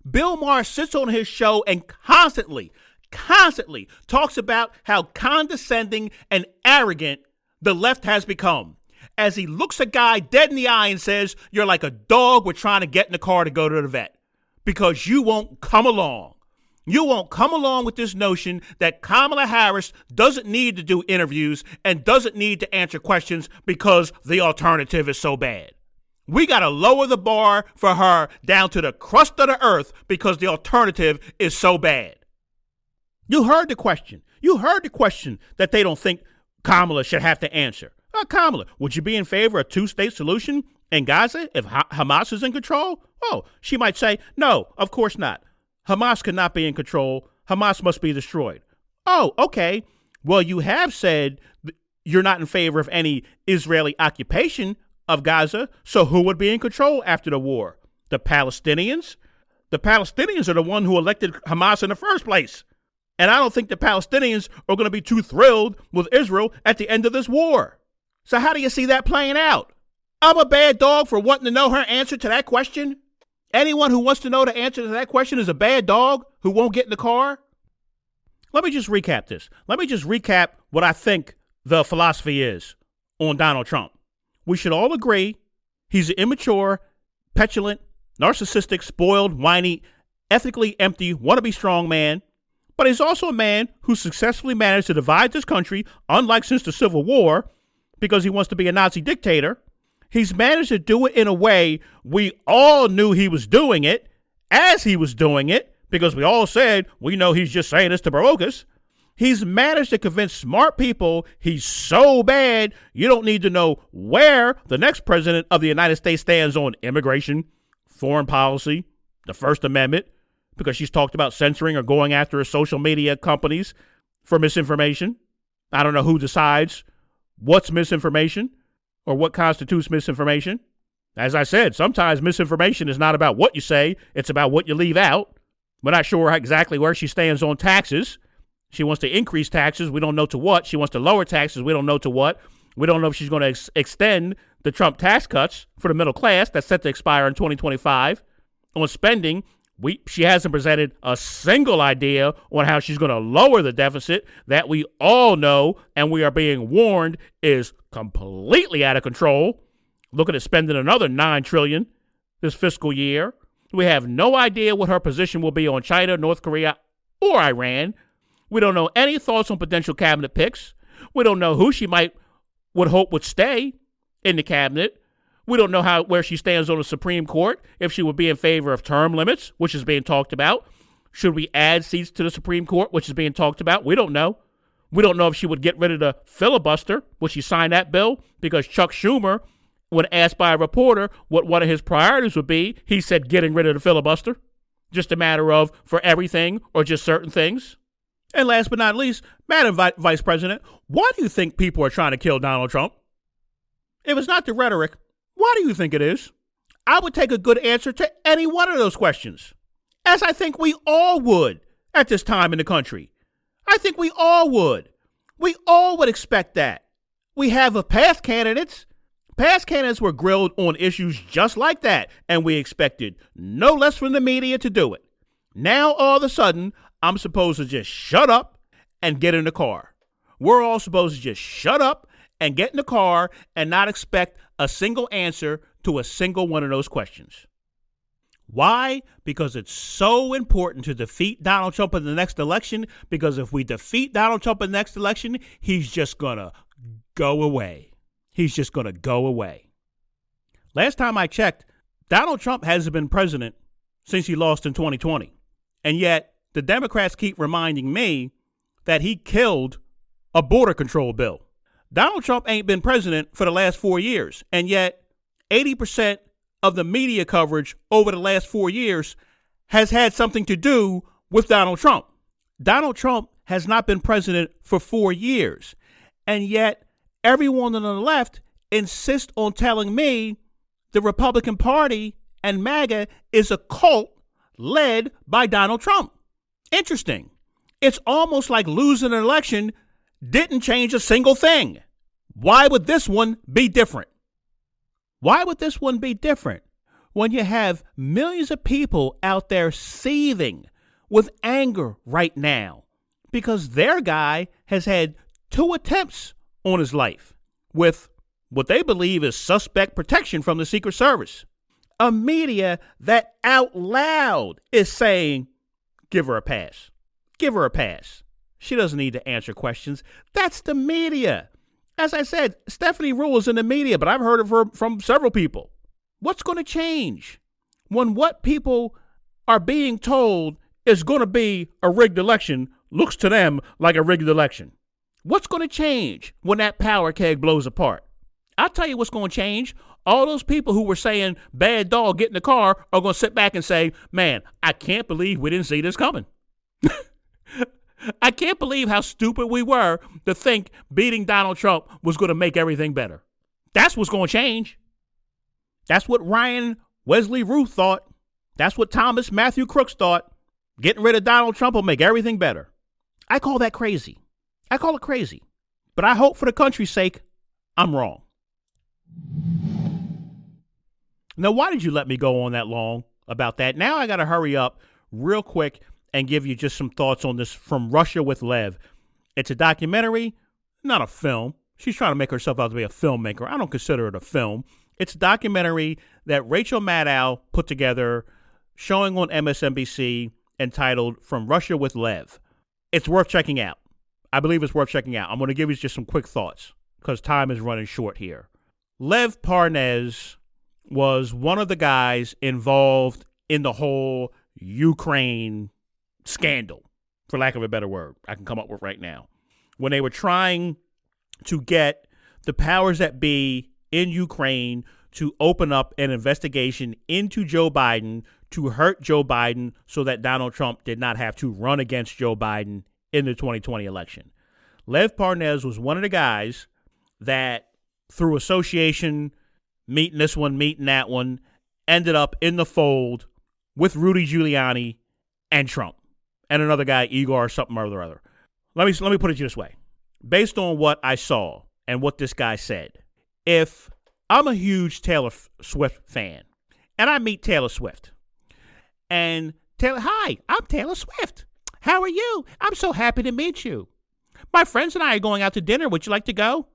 Bill Maher sits on his show and constantly talks about how condescending and arrogant the left has become as he looks a guy dead in the eye and says, you're like a dog we're trying to get in the car to go to the vet because you won't come along. You won't come along with this notion that Kamala Harris doesn't need to do interviews and doesn't need to answer questions because the alternative is so bad. We got to lower the bar for her down to the crust of the earth because the alternative is so bad. You heard the question. You heard the question that they don't think Kamala should have to answer. Kamala, would you be in favor of a two-state solution in Gaza if Hamas is in control? Oh, she might say, no, of course not. Hamas cannot be in control. Hamas must be destroyed. Oh, okay. Well, you have said you're not in favor of any Israeli occupation of Gaza, so who would be in control after the war? The Palestinians? The Palestinians are the one who elected Hamas in the first place. And I don't think the Palestinians are going to be too thrilled with Israel at the end of this war. So how do you see that playing out? I'm a bad dog for wanting to know her answer to that question. Anyone who wants to know the answer to that question is a bad dog who won't get in the car. Let me just recap this. Let me just recap what I think the philosophy is on Donald Trump. We should all agree he's an immature, petulant, narcissistic, spoiled, whiny, ethically empty, wannabe strong man. But he's also a man who successfully managed to divide this country, unlike since the Civil War, because he wants to be a Nazi dictator. He's managed to do it in a way we all knew he was doing it, as he was doing it, because we all said, we know he's just saying this to provoke us. He's managed to convince smart people he's so bad, you don't need to know where the next president of the United States stands on immigration, foreign policy, the First Amendment, because she's talked about censoring or going after her social media companies for misinformation. I don't know who decides what's misinformation or what constitutes misinformation. As I said, sometimes misinformation is not about what you say, it's about what you leave out. We're not sure exactly where she stands on taxes. She wants to increase taxes. We don't know to what. She wants to lower taxes. We don't know to what. We don't know if she's going to extend the Trump tax cuts for the middle class that's set to expire in 2025. On spending, she hasn't presented a single idea on how she's going to lower the deficit that we all know and we are being warned is completely out of control. Looking at spending another $9 trillion this fiscal year. We have no idea what her position will be on China, North Korea, or Iran. We don't know any thoughts on potential cabinet picks. We don't know who she would hope would stay in the cabinet. We don't know where she stands on the Supreme Court, if she would be in favor of term limits, which is being talked about. Should we add seats to the Supreme Court, which is being talked about? We don't know. We don't know if she would get rid of the filibuster. Would she sign that bill? Because Chuck Schumer, when asked by a reporter what one of his priorities would be, he said getting rid of the filibuster. Just a matter of for everything or just certain things. And last but not least, Madam Vice President, why do you think people are trying to kill Donald Trump? If it's not the rhetoric, why do you think it is? I would take a good answer to any one of those questions, as I think we all would at this time in the country. I think we all would. We all would expect that. We have past candidates. Past candidates were grilled on issues just like that, and we expected no less from the media to do it. Now, all of a sudden, I'm supposed to just shut up and get in the car. We're all supposed to just shut up and get in the car and not expect a single answer to a single one of those questions. Why? Because it's so important to defeat Donald Trump in the next election, because if we defeat Donald Trump in the next election, he's just going to go away. He's just going to go away. Last time I checked, Donald Trump hasn't been president since he lost in 2020. And yet the Democrats keep reminding me that he killed a border control bill. Donald Trump ain't been president for the last 4 years. And yet 80% of the media coverage over the last 4 years has had something to do with Donald Trump. Donald Trump has not been president for 4 years. And yet everyone on the left insists on telling me the Republican Party and MAGA is a cult led by Donald Trump. Interesting. It's almost like losing an election didn't change a single thing. Why would this one be different? Why would this one be different when you have millions of people out there seething with anger right now because their guy has had 2 attempts on his life with what they believe is suspect protection from the Secret Service? A media that out loud is saying, give her a pass. Give her a pass. She doesn't need to answer questions. That's the media. As I said, Stephanie Rule is in the media, but I've heard of her from several people. What's going to change when what people are being told is going to be a rigged election looks to them like a rigged election? What's going to change when that power keg blows apart? I'll tell you what's going to change. All those people who were saying bad dog, get in the car are going to sit back and say, man, I can't believe we didn't see this coming. I can't believe how stupid we were to think beating Donald Trump was going to make everything better. That's what's going to change. That's what Ryan Wesley Ruth thought. That's what Thomas Matthew Crooks thought. Getting rid of Donald Trump will make everything better. I call that crazy. I call it crazy. But I hope for the country's sake, I'm wrong. Now, why did you let me go on that long about that? Now I got to hurry up real quick and give you just some thoughts on this From Russia with Lev. It's a documentary, not a film. She's trying to make herself out to be a filmmaker. I don't consider it a film. It's a documentary that Rachel Maddow put together, showing on MSNBC, entitled From Russia with Lev. It's worth checking out. I believe it's worth checking out. I'm going to give you just some quick thoughts because time is running short here. Lev Parnas was one of the guys involved in the whole Ukraine scandal, for lack of a better word I can come up with right now, when they were trying to get the powers that be in Ukraine to open up an investigation into Joe Biden to hurt Joe Biden so that Donald Trump did not have to run against Joe Biden in the 2020 election. Lev Parnas was one of the guys that, through association, meeting this one, meeting that one, ended up in the fold with Rudy Giuliani and Trump and another guy, Igor something or other. Let me put it this way. Based on what I saw and what this guy said, if I'm a huge Taylor Swift fan and I meet Taylor Swift and Taylor, hi, I'm Taylor Swift. How are you? I'm so happy to meet you. My friends and I are going out to dinner. Would you like to go?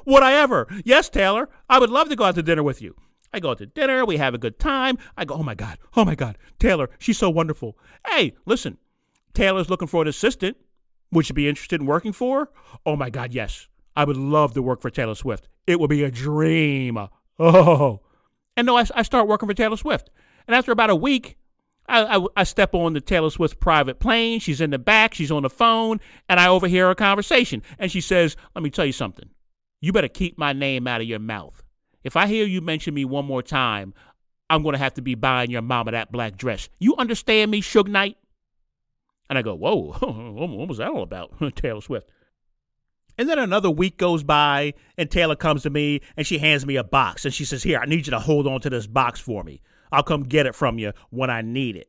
Would I ever? Yes, Taylor. I would love to go out to dinner with you. I go out to dinner. We have a good time. I go, oh, my God. Taylor, she's so wonderful. Hey, listen, Taylor's looking for an assistant. Would you be interested in working for her? Oh, my God, yes. I would love to work for Taylor Swift. It would be a dream. Oh. And no, I start working for Taylor Swift. And after about a week, I step on the Taylor Swift private plane. She's in the back. She's on the phone. And I overhear a conversation. And she says, let me tell you something. You better keep my name out of your mouth. If I hear you mention me one more time, I'm going to have to be buying your mama that black dress. You understand me, Suge Knight? And I go, whoa, what was that all about, Taylor Swift? And then another week goes by, and Taylor comes to me, and she hands me a box. And she says, here, I need you to hold on to this box for me. I'll come get it from you when I need it.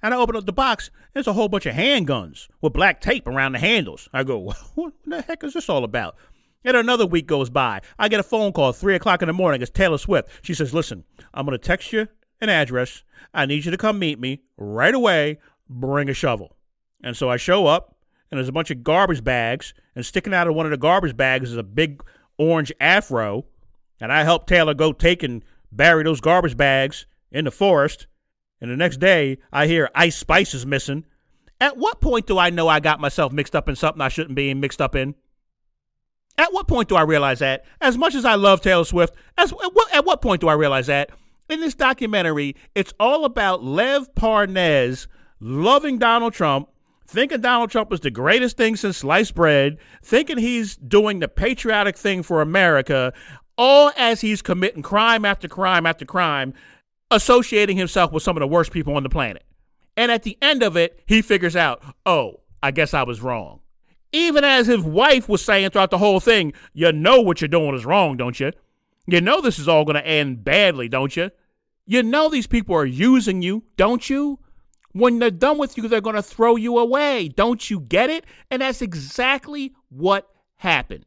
And I open up the box, and there's a whole bunch of handguns with black tape around the handles. I go, what the heck is this all about? And another week goes by. I get a phone call at 3 o'clock in the morning. It's Taylor Swift. She says, listen, I'm going to text you an address. I need you to come meet me right away. Bring a shovel. And so I show up, and there's a bunch of garbage bags, and sticking out of one of the garbage bags is a big orange afro. And I help Taylor go take and bury those garbage bags in the forest. And the next day, I hear Ice Spice is missing. At what point do I know I got myself mixed up in something I shouldn't be mixed up in? At what point do I realize that? As much as I love Taylor Swift, at what point do I realize that? In this documentary, it's all about Lev Parnas loving Donald Trump, thinking Donald Trump is the greatest thing since sliced bread, thinking he's doing the patriotic thing for America, all as he's committing crime after crime after crime, associating himself with some of the worst people on the planet. And at the end of it, he figures out, oh, I guess I was wrong. Even as his wife was saying throughout the whole thing, you know what you're doing is wrong, don't you? You know this is all going to end badly, don't you? You know these people are using you, don't you? When they're done with you, they're going to throw you away. Don't you get it? And that's exactly what happened.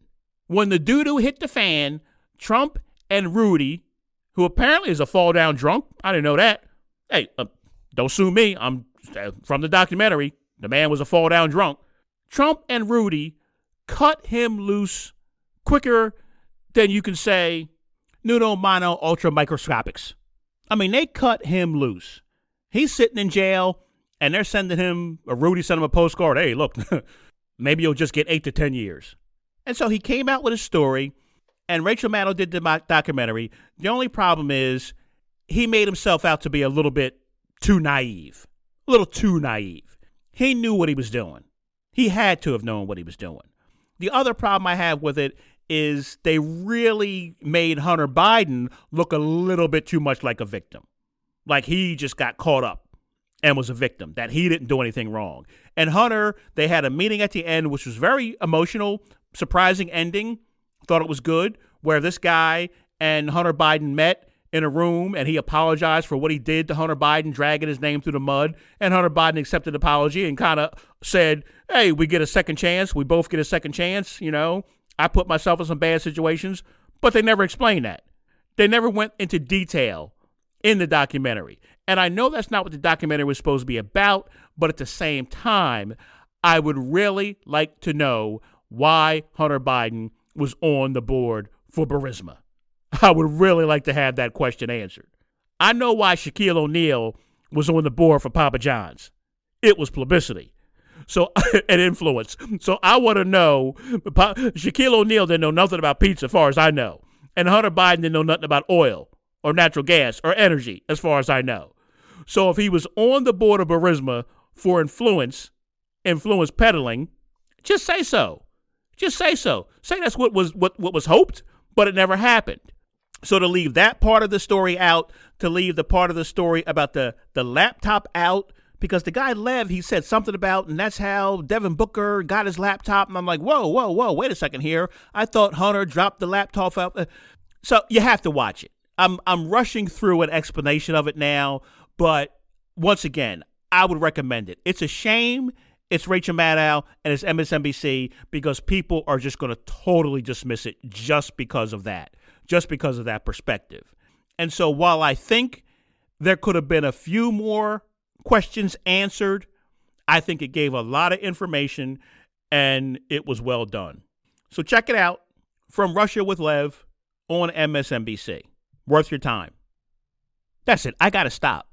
When the doo-doo hit the fan, Trump and Rudy, who apparently is a fall-down drunk, I didn't know that. Hey, don't sue me. I'm from the documentary. The man was a fall-down drunk. Trump and Rudy cut him loose quicker than you can say nuno mano ultra microscopics. I mean, they cut him loose. He's sitting in jail, and they're sending him, or Rudy sent him a postcard. Hey, look, maybe you'll just get 8 to 10 years. And so he came out with his story, and Rachel Maddow did the documentary. The only problem is he made himself out to be a little bit too naive. A little too naive. He knew what he was doing. He had to have known what he was doing. The other problem I have with it is they really made Hunter Biden look a little bit too much like a victim. Like he just got caught up and was a victim, that he didn't do anything wrong. And Hunter, they had a meeting at the end, which was very emotional, surprising ending. Thought it was good, where this guy and Hunter Biden met in a room, and he apologized for what he did to Hunter Biden, dragging his name through the mud. And Hunter Biden accepted the apology and kind of said, hey, we get a second chance. We both get a second chance. You know, I put myself in some bad situations, but they never explained that. They never went into detail in the documentary. And I know that's not what the documentary was supposed to be about, but at the same time, I would really like to know why Hunter Biden was on the board for Burisma. I would really like to have that question answered. I know why Shaquille O'Neal was on the board for Papa John's. It was publicity. So, and influence. So I want to know, Shaquille O'Neal didn't know nothing about pizza as far as I know. And Hunter Biden didn't know nothing about oil or natural gas or energy as far as I know. So if he was on the board of Burisma for influence peddling, just say so. Just say so. Say that's what was hoped, but it never happened. So to leave that part of the story out, to leave the part of the story about the laptop out, because the guy Lev, he said something about, and that's how Devin Booker got his laptop. And I'm like, whoa, wait a second here. I thought Hunter dropped the laptop out. So you have to watch it. I'm rushing through an explanation of it now, but once again, I would recommend it. It's a shame it's Rachel Maddow and it's MSNBC, because people are just going to totally dismiss it just because of that perspective. And so while I think there could have been a few more questions answered, I think it gave a lot of information and it was well done. So check it out, From Russia with Lev on MSNBC. Worth your time. That's it. I got to stop.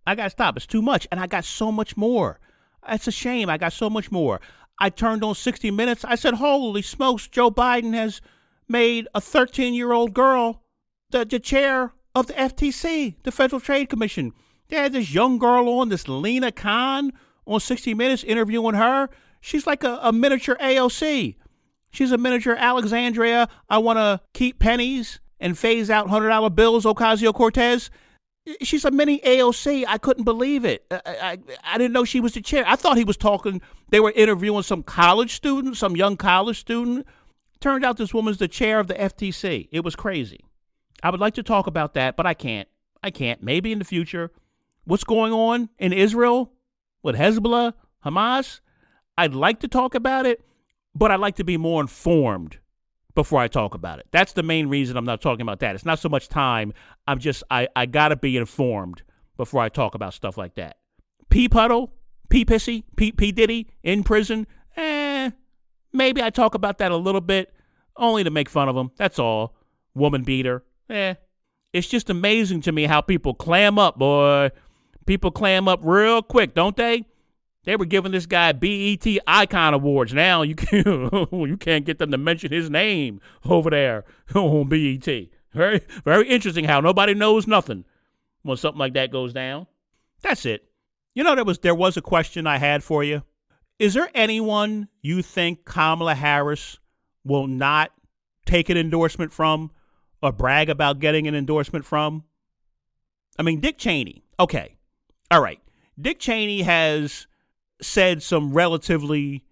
It's too much. And I got so much more. It's a shame. I got so much more. I turned on 60 Minutes. I said, holy smokes, Joe Biden has made a 13-year-old girl the chair of the FTC, the Federal Trade Commission. They had this young girl on, this Lena Khan, on 60 Minutes, interviewing her. She's like a miniature AOC. She's a miniature Alexandria. I want to keep pennies and phase out $100 bills, Ocasio-Cortez. She's a mini AOC. I couldn't believe it. I didn't know she was the chair. I thought they were interviewing some young college student. Turned out this woman's the chair of the FTC. It was crazy. I would like to talk about that, but I can't. Maybe in the future. What's going on in Israel with Hezbollah, Hamas? I'd like to talk about it, but I'd like to be more informed before I talk about it. That's the main reason I'm not talking about that. It's not so much time. I got to be informed before I talk about stuff like that. P. Puddle, P. Pissy, P. Diddy in prison. Maybe I talk about that a little bit, only to make fun of him. That's all. Woman beater. It's just amazing to me how people clam up, boy. People clam up real quick, don't they? They were giving this guy BET Icon Awards. Now you can't get them to mention his name over there on BET. Very, very interesting how nobody knows nothing when something like that goes down. That's it. You know, there was a question I had for you. Is there anyone you think Kamala Harris will not take an endorsement from or brag about getting an endorsement from? I mean, Dick Cheney. Okay. All right. Dick Cheney has said some relatively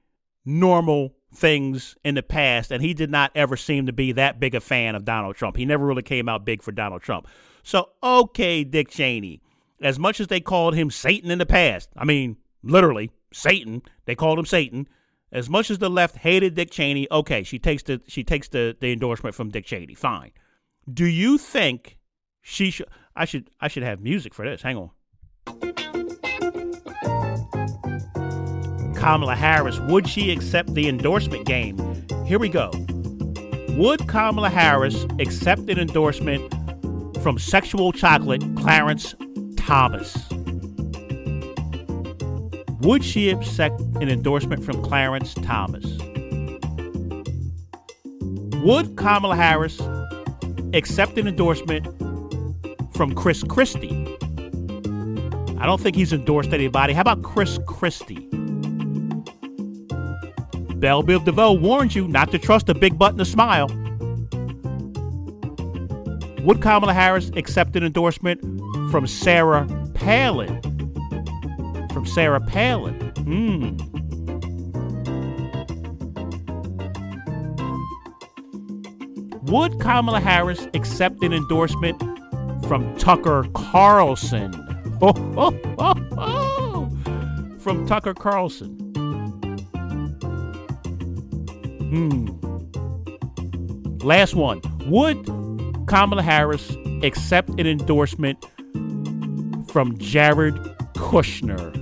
normal things in the past, and he did not ever seem to be that big a fan of Donald Trump. He never really came out big for Donald Trump. So, okay, Dick Cheney, as much as they called him Satan in the past, I mean, literally, Satan, they called him Satan. As much as the left hated Dick Cheney, okay, she takes the endorsement from Dick Cheney. Fine. Do you think she should? I should have music for this. Hang on. Kamala Harris, would she accept the endorsement game? Here we go. Would Kamala Harris accept an endorsement from Sexual Chocolate Clarence Thomas? Would she accept an endorsement from Clarence Thomas? Would Kamala Harris accept an endorsement from Chris Christie? I don't think he's endorsed anybody. How about Chris Christie? Belle Biv DeVoe warned you not to trust a big butt and a smile. Would Kamala Harris accept an endorsement from Sarah Palin? From Sarah Palin. Would Kamala Harris accept an endorsement from Tucker Carlson? From Tucker Carlson. Last one. Would Kamala Harris accept an endorsement from Jared Kushner?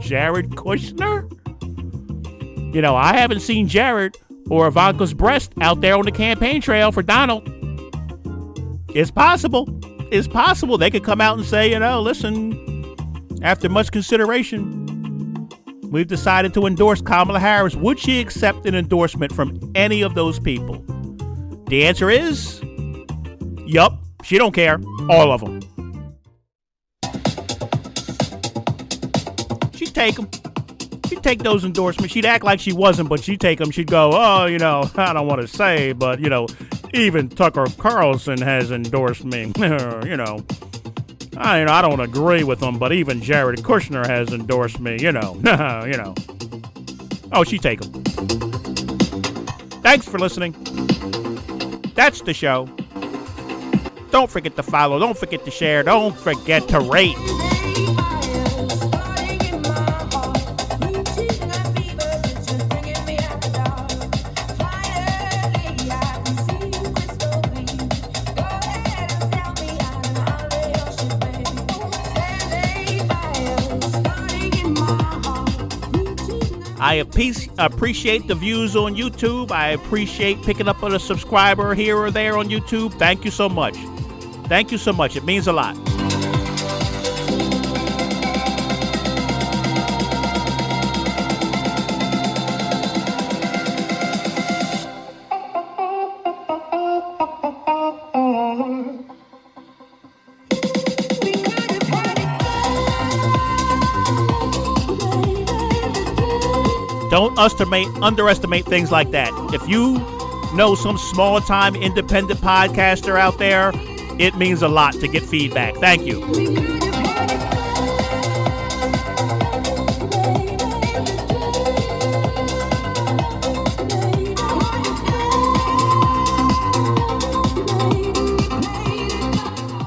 Jared Kushner? You know, I haven't seen Jared or Ivanka's breast out there on the campaign trail for Donald. It's possible. It's possible they could come out and say, you know, listen, after much consideration, we've decided to endorse Kamala Harris. Would she accept an endorsement from any of those people? The answer is, yup, she don't care. All of them. She'd take them. She'd take those endorsements. She'd act like she wasn't, but she'd take them. She'd go, oh, you know, I don't want to say, but, you know, even Tucker Carlson has endorsed me. You know, I don't agree with him, but even Jared Kushner has endorsed me, you know. You know. Oh, she'd take them. Thanks for listening. That's the show. Don't forget to follow. Don't forget to share. Don't forget to rate. I appreciate the views on YouTube. I appreciate picking up a subscriber here or there on YouTube. Thank you so much. Thank you so much. It means a lot. Don't underestimate things like that. If you know some small-time independent podcaster out there, it means a lot to get feedback. Thank you.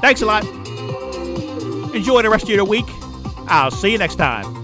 Thanks a lot. Enjoy the rest of your week. I'll see you next time.